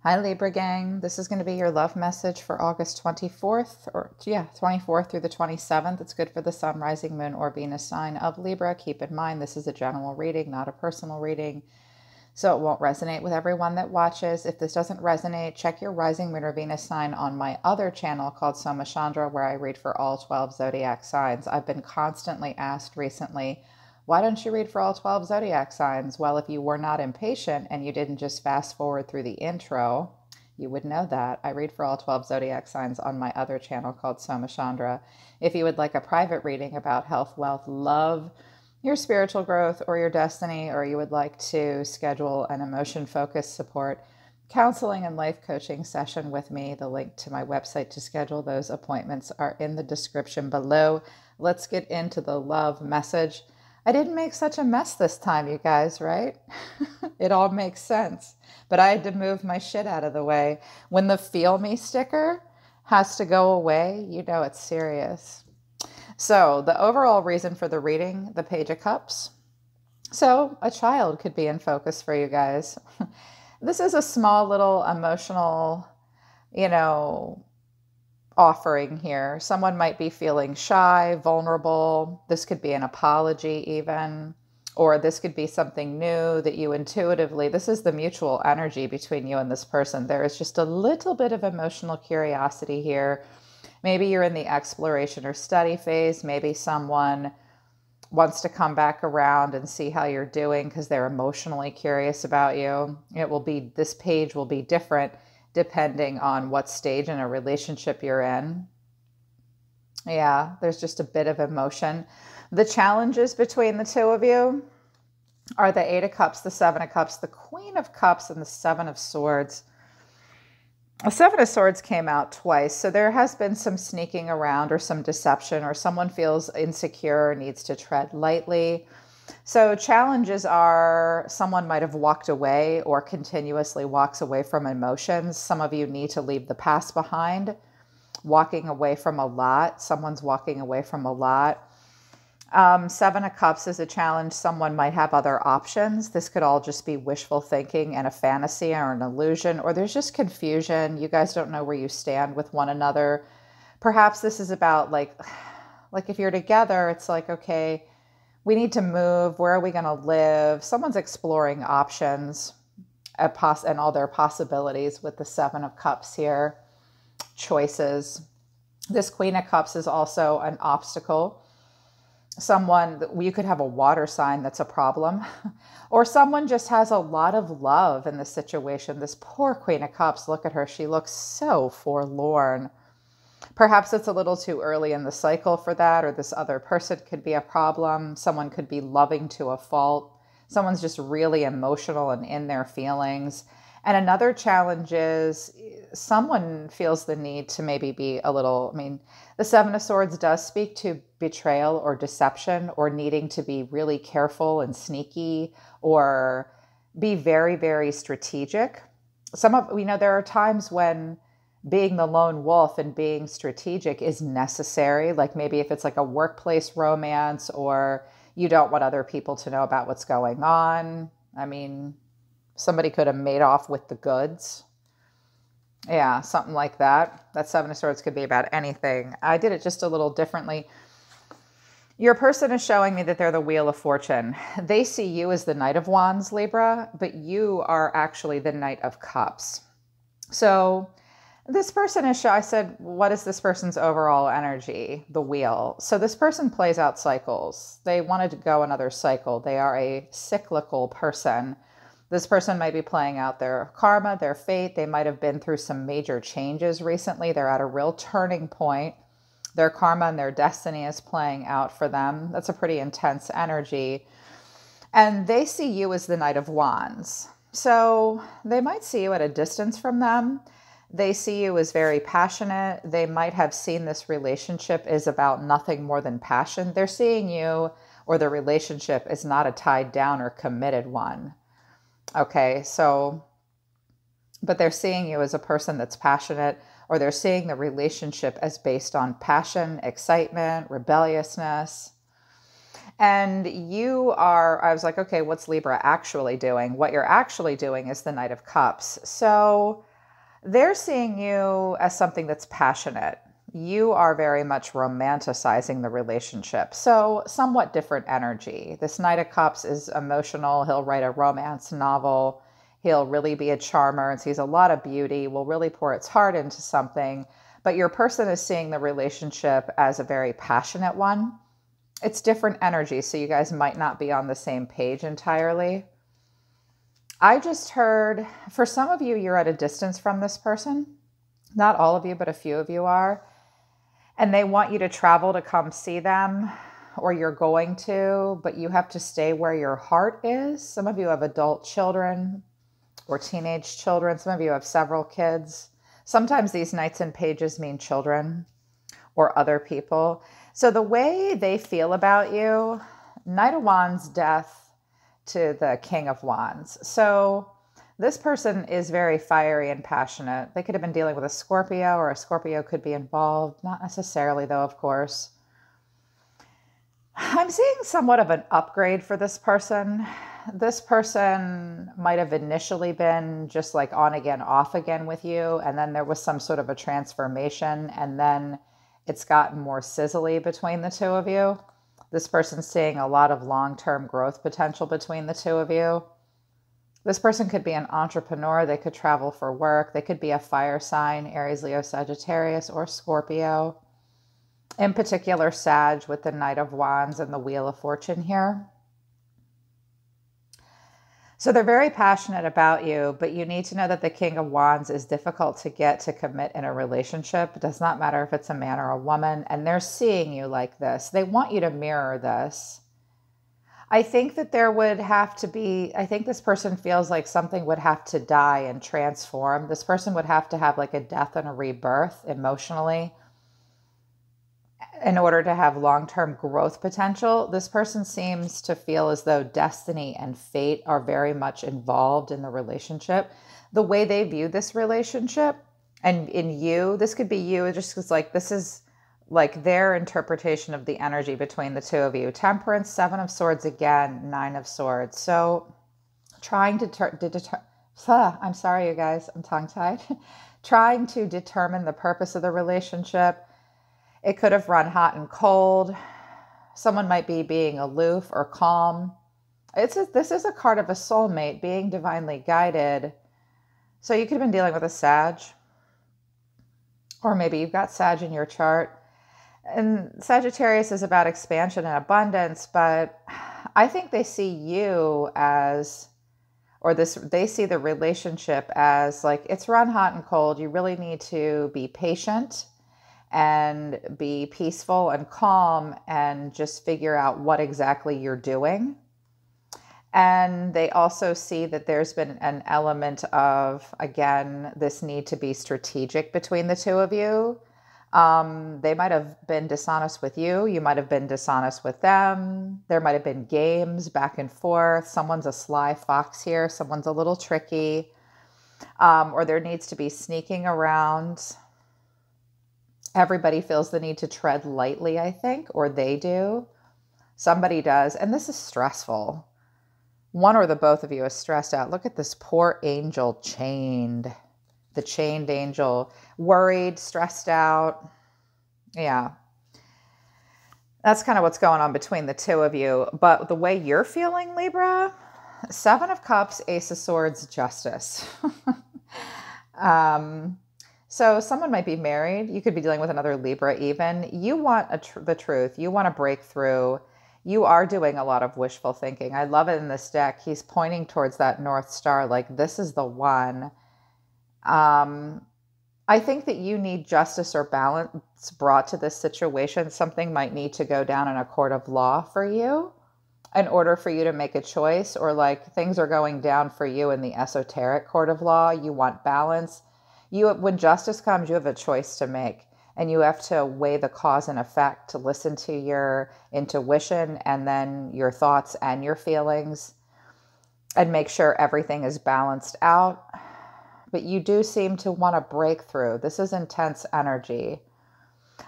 Hi Libra gang, this is going to be your love message for August 24th, 24th through the 27th. It's good for the sun, rising moon, or Venus sign of Libra. Keep in mind, this is a general reading, not a personal reading, so it won't resonate with everyone that watches. If this doesn't resonate, check your rising moon or Venus sign on my other channel called Soma Chandra, where I read for all 12 zodiac signs. I've been constantly asked recently, why don't you read for all 12 zodiac signs? Well, if you were not impatient and you didn't just fast forward through the intro, you would know that. I read for all 12 zodiac signs on my other channel called Soma Chandra. If you would like a private reading about health, wealth, love, your spiritual growth, or your destiny, or you would like to schedule an emotion-focused support, counseling, and life coaching session with me, the link to my website to schedule those appointments are in the description below. Let's get into the love message. I didn't make such a mess this time, you guys, right? It all makes sense. But I had to move my shit out of the way. When the feel me sticker has to go away, you know it's serious. So the overall reason for the reading, the Page of Cups. So a child could be in focus for you guys. This is a small little emotional, offering here. Someone might be feeling shy, vulnerable. This could be an apology even, or this could be something new that you intuitively, this is the mutual energy between you and this person. There is just a little bit of emotional curiosity here. Maybe you're in the exploration or study phase. Maybe someone wants to come back around and see how you're doing because they're emotionally curious about you. This page will be different depending on what stage in a relationship you're in. Yeah, there's just a bit of emotion. The challenges between the two of you are the Eight of Cups, the Seven of Cups, the Queen of Cups, and the Seven of Swords. The Seven of Swords came out twice, so there has been some sneaking around or some deception, or someone feels insecure, needs to tread lightly. So challenges are someone might have walked away or continuously walks away from emotions. Some of you need to leave the past behind, walking away from a lot. Someone's walking away from a lot. Seven of Cups is a challenge. Someone might have other options. This could all just be wishful thinking and a fantasy or an illusion, or there's just confusion. You guys don't know where you stand with one another. Perhaps this is about like if you're together, it's like, okay, we need to move. Where are we going to live? Someone's exploring options and all their possibilities with the Seven of Cups here. Choices. This Queen of Cups is also an obstacle. You could have a water sign that's a problem, or someone just has a lot of love in the situation. This poor Queen of Cups, look at her. She looks so forlorn. Perhaps it's a little too early in the cycle for that, or this other person could be a problem. Someone could be loving to a fault. Someone's just really emotional and in their feelings. And another challenge is someone feels the need to maybe be the Seven of Swords does speak to betrayal or deception, or needing to be really careful and sneaky, or be very, very strategic. There are times when being the lone wolf and being strategic is necessary. Like maybe if it's like a workplace romance, or you don't want other people to know about what's going on. Somebody could have made off with the goods. Yeah, something like that. That Seven of Swords could be about anything. I did it just a little differently. Your person is showing me that they're the Wheel of Fortune. They see you as the Knight of Wands, Libra, but you are actually the Knight of Cups. So this person I said, what is this person's overall energy? The wheel. So this person plays out cycles. They wanted to go another cycle. They are a cyclical person. This person might be playing out their karma, their fate. They might have been through some major changes recently. They're at a real turning point. Their karma and their destiny is playing out for them. That's a pretty intense energy. And they see you as the Knight of Wands. So they might see you at a distance from them. They see you as very passionate. They might have seen this relationship is about nothing more than passion. They're seeing you, or the relationship, is not a tied down or committed one. Okay, but they're seeing you as a person that's passionate, or they're seeing the relationship as based on passion, excitement, rebelliousness. And I was like, okay, what's Libra actually doing? What you're actually doing is the Knight of Cups. So They're seeing you as something that's passionate. You are very much romanticizing the relationship. So, somewhat different energy. This Knight of Cups is emotional. He'll write a romance novel. He'll really be a charmer and sees a lot of beauty, will really pour its heart into something. But your person is seeing the relationship as a very passionate one. It's different energy, so you guys might not be on the same page entirely. I just heard, for some of you, you're at a distance from this person. Not all of you, but a few of you are. And they want you to travel to come see them, or you're going to, but you have to stay where your heart is. Some of you have adult children or teenage children. Some of you have several kids. Sometimes these knights and pages mean children or other people. So the way they feel about you, Knight of Wands, death, to the King of Wands. So this person is very fiery and passionate. They could have been dealing with a Scorpio, or a Scorpio could be involved. Not necessarily, though, of course. I'm seeing somewhat of an upgrade for this person. This person might have initially been just like on again, off again with you, and then there was some sort of a transformation, and then it's gotten more sizzly between the two of you. This person's seeing a lot of long-term growth potential between the two of you. This person could be an entrepreneur. They could travel for work. They could be a fire sign, Aries, Leo, Sagittarius, or Scorpio. In particular, Sag with the Knight of Wands and the Wheel of Fortune here. So they're very passionate about you, but you need to know that the King of Wands is difficult to get to commit in a relationship. It does not matter if it's a man or a woman, and they're seeing you like this. They want you to mirror this. I think that there would have to be, I think this person feels like something would have to die and transform. This person would have to have like a death and a rebirth emotionally in order to have long-term growth potential. This person seems to feel as though destiny and fate are very much involved in the relationship. The way they view this relationship, and in you, this could be you, just because like this is like their interpretation of the energy between the two of you. Temperance, Seven of Swords again, Nine of Swords. So trying to I'm sorry, you guys, I'm tongue-tied. Trying to determine the purpose of the relationship. It could have run hot and cold. Someone might be being aloof or calm. This is a card of a soulmate, being divinely guided. So you could have been dealing with a Sag. Or maybe you've got Sag in your chart. And Sagittarius is about expansion and abundance, but I think they see you as, they see the relationship as like, it's run hot and cold. You really need to be patient and be peaceful and calm and just figure out what exactly you're doing. And they also see that there's been an element of, again, this need to be strategic between the two of you. They might have been dishonest with you. You might have been dishonest with them. There might have been games back and forth. Someone's a sly fox here. Someone's a little tricky. Or there needs to be sneaking around. Everybody feels the need to tread lightly, I think, or they do. Somebody does. And this is stressful. One or the both of you is stressed out. Look at this poor angel chained. The chained angel. Worried, stressed out. Yeah. That's kind of what's going on between the two of you. But the way you're feeling, Libra, Seven of Cups, Ace of Swords, Justice. So someone might be married. You could be dealing with another Libra even. You want the truth. You want a breakthrough. You are doing a lot of wishful thinking. I love it in this deck. He's pointing towards that North Star, like this is the one. I think that you need justice or balance brought to this situation. Something might need to go down in a court of law for you in order for you to make a choice, or like things are going down for you in the esoteric court of law. You want balance. When justice comes, you have a choice to make, and you have to weigh the cause and effect, to listen to your intuition and then your thoughts and your feelings and make sure everything is balanced out. But you do seem to want a breakthrough. This is intense energy.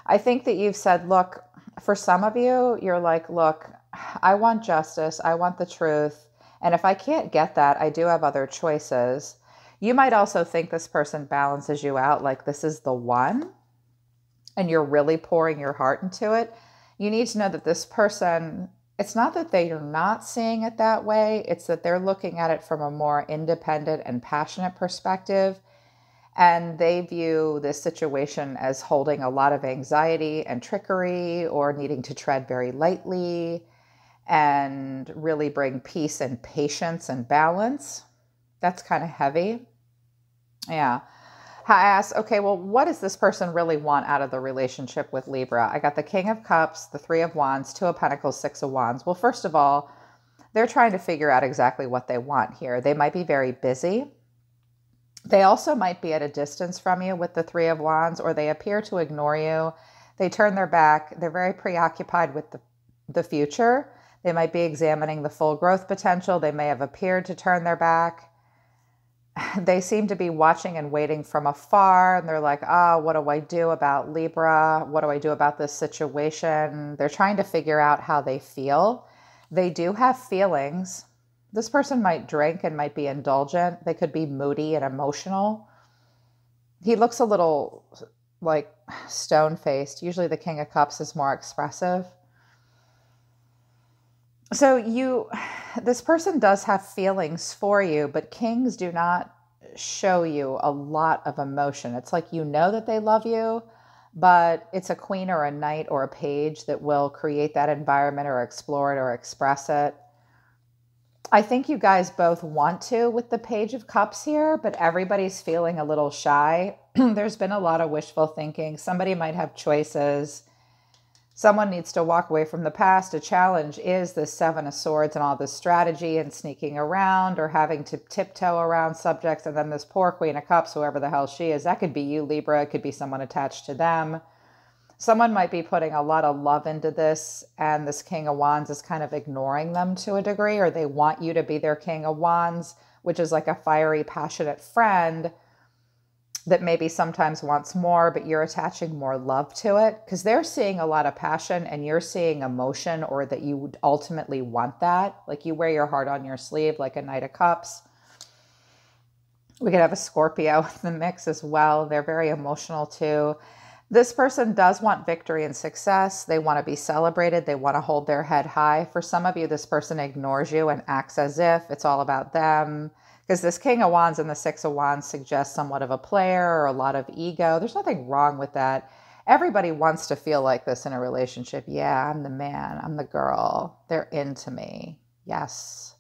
I think that you've said, look, for some of you, you're like, look, I want justice. I want the truth. And if I can't get that, I do have other choices. You might also think this person balances you out, like this is the one, and you're really pouring your heart into it. You need to know that this person, it's not that they are not seeing it that way. It's that they're looking at it from a more independent and passionate perspective. And they view this situation as holding a lot of anxiety and trickery, or needing to tread very lightly and really bring peace and patience and balance. That's kind of heavy. Yeah. I asked, okay, well, what does this person really want out of the relationship with Libra? I got the King of Cups, the Three of Wands, Two of Pentacles, Six of Wands. Well, first of all, they're trying to figure out exactly what they want here. They might be very busy. They also might be at a distance from you with the Three of Wands, or they appear to ignore you. They turn their back. They're very preoccupied with the future. They might be examining the full growth potential. They may have appeared to turn their back. They seem to be watching and waiting from afar. And they're like, what do I do about Libra? What do I do about this situation? They're trying to figure out how they feel. They do have feelings. This person might drink and might be indulgent. They could be moody and emotional. He looks a little like stone-faced. Usually the King of Cups is more expressive. So this person does have feelings for you, but kings do not show you a lot of emotion. It's like, you know that they love you, but it's a queen or a knight or a page that will create that environment or explore it or express it. I think you guys both want to with the Page of Cups here, but everybody's feeling a little shy. There's been a lot of wishful thinking. Somebody might have choices. Someone needs to walk away from the past. A challenge is the Seven of Swords and all this strategy and sneaking around or having to tiptoe around subjects. And then this poor Queen of Cups, whoever the hell she is, that could be you, Libra. It could be someone attached to them. Someone might be putting a lot of love into this, and this King of Wands is kind of ignoring them to a degree, or they want you to be their King of Wands, which is like a fiery, passionate friend that maybe sometimes wants more, but you're attaching more love to it because they're seeing a lot of passion and you're seeing emotion, or that you would ultimately want that. Like you wear your heart on your sleeve, like a Knight of Cups. We could have a Scorpio in the mix as well. They're very emotional too. This person does want victory and success. They want to be celebrated. They want to hold their head high. For some of you, this person ignores you and acts as if it's all about them. Because this King of Wands and the Six of Wands suggests somewhat of a player or a lot of ego. There's nothing wrong with that. Everybody wants to feel like this in a relationship. Yeah, I'm the man. I'm the girl. They're into me. Yes,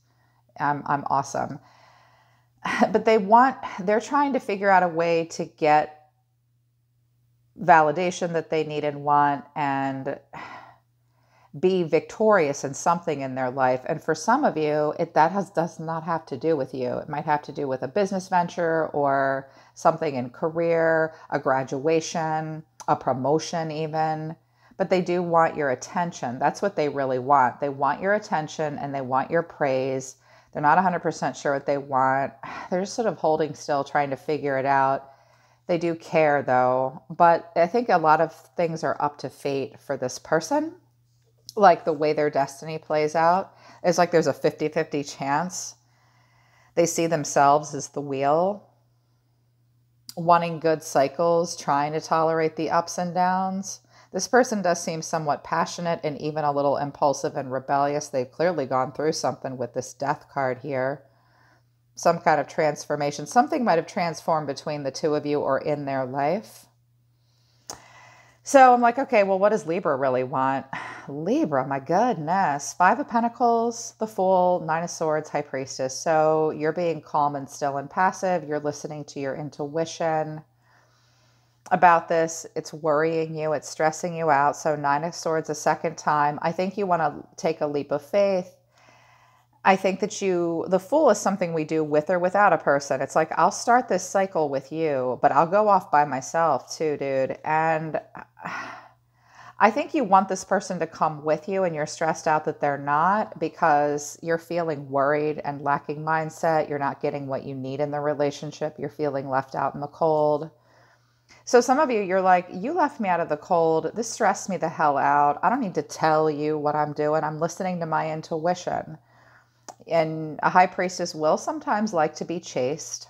I'm awesome. But they're trying to figure out a way to get validation that they need and want, and be victorious in something in their life. And for some of you, does not have to do with you. It might have to do with a business venture or something in career, a graduation, a promotion even. But they do want your attention. That's what they really want. They want your attention and they want your praise. They're not 100% sure what they want. They're just sort of holding still, trying to figure it out. They do care though. But I think a lot of things are up to fate for this person. Like the way their destiny plays out. It's like there's a 50-50 chance. They see themselves as the wheel, wanting good cycles, trying to tolerate the ups and downs. This person does seem somewhat passionate and even a little impulsive and rebellious. They've clearly gone through something with this Death card here. Some kind of transformation. Something might have transformed between the two of you or in their life. So I'm like, okay, well, what does Libra really want? Libra, my goodness. Five of Pentacles, the Fool, Nine of Swords, High Priestess. So you're being calm and still and passive. You're listening to your intuition about this. It's worrying you. It's stressing you out. So Nine of Swords a second time. I think you want to take a leap of faith. I think that the Fool is something we do with or without a person. It's like, I'll start this cycle with you, but I'll go off by myself too, dude. And I think you want this person to come with you, and you're stressed out that they're not, because you're feeling worried and lacking mindset. You're not getting what you need in the relationship. You're feeling left out in the cold. So some of you, you're like, you left me out of the cold. This stressed me the hell out. I don't need to tell you what I'm doing. I'm listening to my intuition. And a High Priestess will sometimes like to be chased.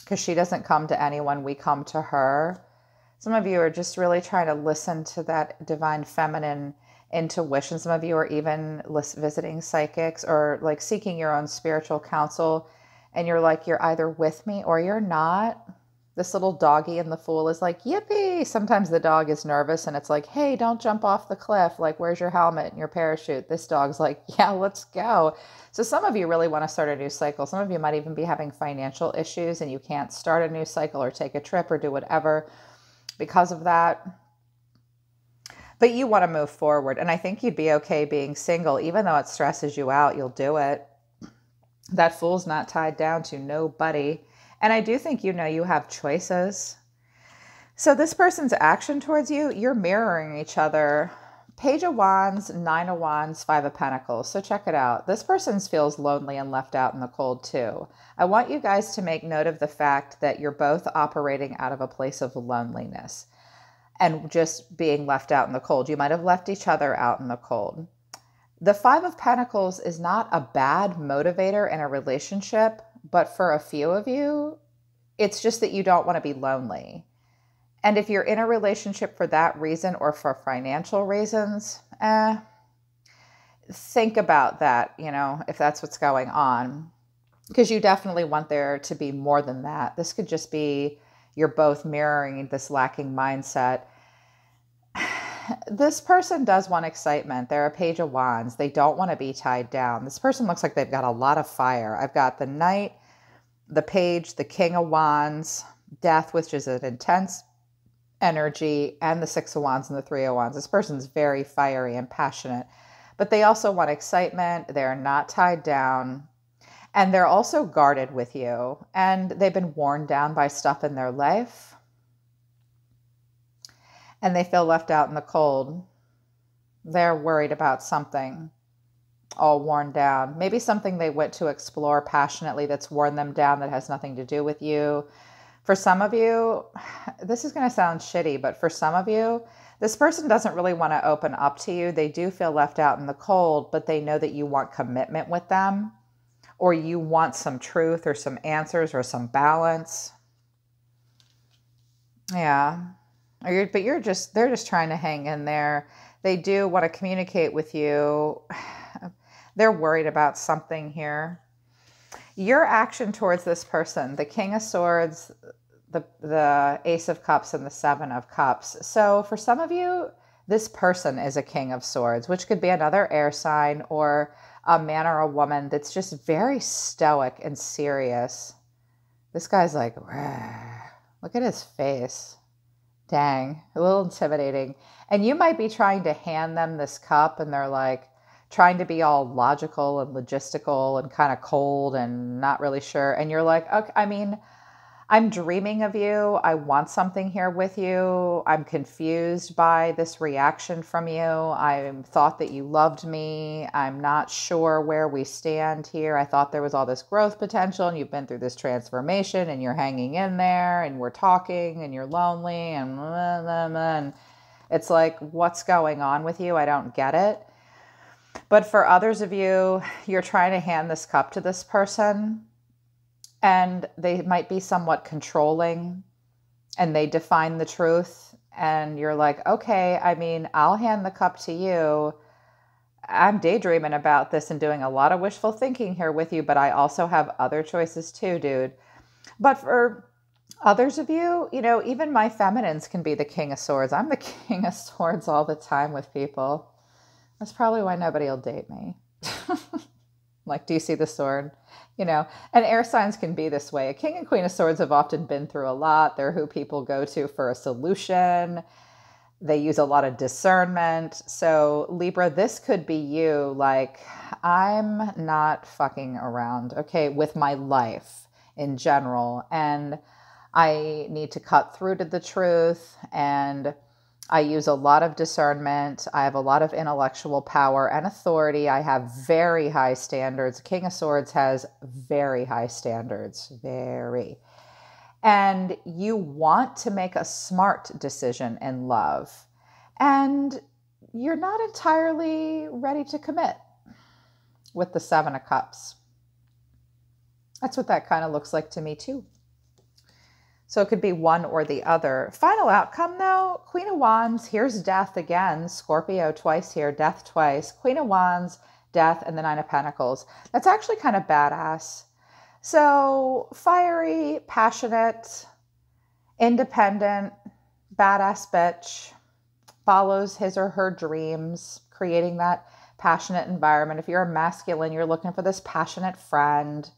because she doesn't come to anyone, we come to her. Some of you are just really trying to listen to that divine feminine intuition. Some of you are even visiting psychics or like seeking your own spiritual counsel. And you're like, you're either with me or you're not. This little doggy in the Fool is like, yippee. Sometimes the dog is nervous and it's like, hey, don't jump off the cliff. Like, where's your helmet and your parachute? This dog's like, yeah, let's go. So some of you really want to start a new cycle. Some of you might even be having financial issues and you can't start a new cycle or take a trip or do whatever because of that. But you want to move forward. And I think you'd be okay being single. Even though it stresses you out, you'll do it. That Fool's not tied down to nobody. And I do think you know you have choices. So this person's action towards you, you're mirroring each other. Page of Wands, Nine of Wands, Five of Pentacles. So check it out. This person feels lonely and left out in the cold too. I want you guys to make note of the fact that you're both operating out of a place of loneliness and just being left out in the cold. You might have left each other out in the cold. The Five of Pentacles is not a bad motivator in a relationship, but for a few of you, it's just that you don't want to be lonely. And if you're in a relationship for that reason or for financial reasons, think about that, if that's what's going on, because you definitely want there to be more than that. This could just be you're both mirroring this lacking mindset. This person does want excitement. They're a Page of Wands. They don't want to be tied down. This person looks like they've got a lot of fire. I've got the Knight, the Page, the King of Wands, Death, which is an intense energy, and the Six of Wands and the Three of Wands. This person's very fiery and passionate, but they also want excitement. They're not tied down, and they're also guarded with you, and they've been worn down by stuff in their life. And they feel left out in the cold. They're worried about something, all worn down. Maybe something they went to explore passionately that's worn them down that has nothing to do with you. For some of you, this is going to sound shitty, but for some of you, this person doesn't really want to open up to you. They do feel left out in the cold, but they know that you want commitment with them, or you want some truth or some answers or some balance. Yeah. But they're just trying to hang in there. They do want to communicate with you. They're worried about something here. Your action towards this person, the King of Swords, the Ace of Cups, and the Seven of Cups. So for some of you, this person is a King of Swords, which could be another air sign or a man or a woman that's just very stoic and serious. This guy's like, look at his face. Dang, a little intimidating. And you might be trying to hand them this cup and they're like trying to be all logical and logistical and kind of cold and not really sure. And you're like, okay, I'm dreaming of you. I want something here with you. I'm confused by this reaction from you. I thought that you loved me. I'm not sure where we stand here. I thought there was all this growth potential and you've been through this transformation and you're hanging in there and we're talking and you're lonely and blah, blah, blah. And it's like, what's going on with you? I don't get it. But for others of you, you're trying to hand this cup to this person. And they might be somewhat controlling and they define the truth. And you're like, okay, I'll hand the cup to you. I'm daydreaming about this and doing a lot of wishful thinking here with you, but I also have other choices too, dude. But for others of you, even my feminines can be the King of Swords. I'm the King of Swords all the time with people. That's probably why nobody will date me. Like, do you see the sword? And air signs can be this way. A King and Queen of Swords have often been through a lot. They're who people go to for a solution. They use a lot of discernment. So Libra, this could be you. Like, I'm not fucking around, okay, with my life in general. And I need to cut through to the truth. And I use a lot of discernment. I have a lot of intellectual power and authority. I have very high standards. King of Swords has very high standards, very. And you want to make a smart decision in love. And you're not entirely ready to commit with the Seven of Cups. That's what that kind of looks like to me too. So it could be one or the other. Final outcome though, Queen of Wands, here's death again, Scorpio twice here, death twice, Queen of Wands, death, and the Nine of Pentacles. That's actually kind of badass. So fiery, passionate, independent, badass bitch, follows his or her dreams, creating that passionate environment. If you're a masculine, you're looking for this passionate friend.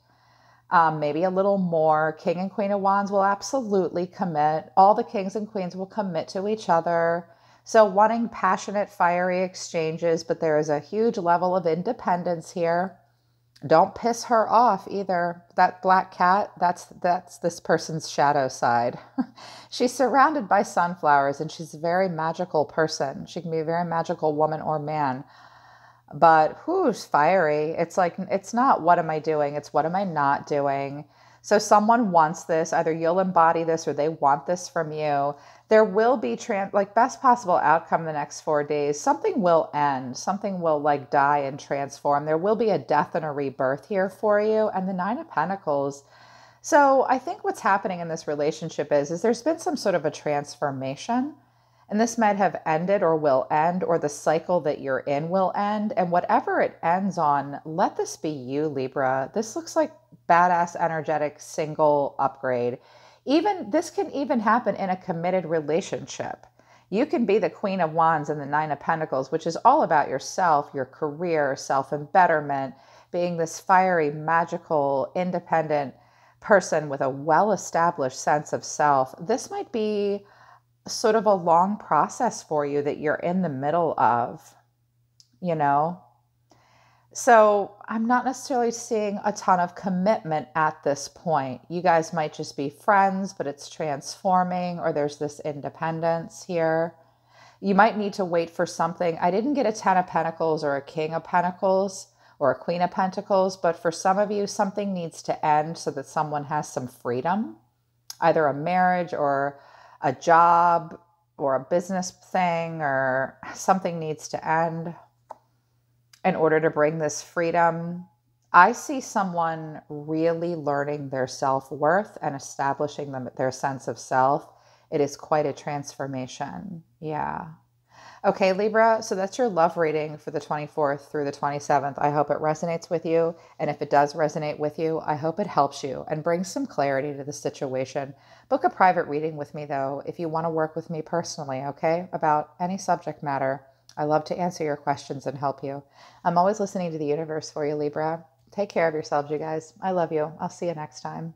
Maybe a little more. King and Queen of Wands will absolutely commit. All the kings and queens will commit to each other. So wanting passionate, fiery exchanges, but there is a huge level of independence here. Don't piss her off either. That black cat, that's this person's shadow side. She's surrounded by sunflowers and she's a very magical person. She can be a very magical woman or man. But who's fiery? It's like, it's not what am I doing? It's what am I not doing? So someone wants this, either you'll embody this or they want this from you. There will be best possible outcome the next 4 days. Something will end. Something will like die and transform. There will be a death and a rebirth here for you. And the Nine of Pentacles. So I think what's happening in this relationship is there's been some sort of a transformation. And this might have ended or will end, or the cycle that you're in will end. And whatever it ends on, let this be you, Libra. This looks like badass, energetic, single upgrade. This can even happen in a committed relationship. You can be the Queen of Wands and the Nine of Pentacles, which is all about yourself, your career, self-embetterment, being this fiery, magical, independent person with a well-established sense of self. This might be sort of a long process for you that you're in the middle of, you know? So I'm not necessarily seeing a ton of commitment at this point. You guys might just be friends, but it's transforming, or there's this independence here. You might need to wait for something. I didn't get a 10 of Pentacles or a King of Pentacles or a Queen of Pentacles, but for some of you, something needs to end so that someone has some freedom, either a marriage or a job or a business thing, or something needs to end in order to bring this freedom. I see someone really learning their self-worth and establishing their sense of self. It is quite a transformation. Yeah. Okay, Libra, so that's your love reading for the 24th through the 27th. I hope it resonates with you. And if it does resonate with you, I hope it helps you and brings some clarity to the situation. Book a private reading with me, though, if you want to work with me personally, okay, about any subject matter. I love to answer your questions and help you. I'm always listening to the universe for you, Libra. Take care of yourselves, you guys. I love you. I'll see you next time.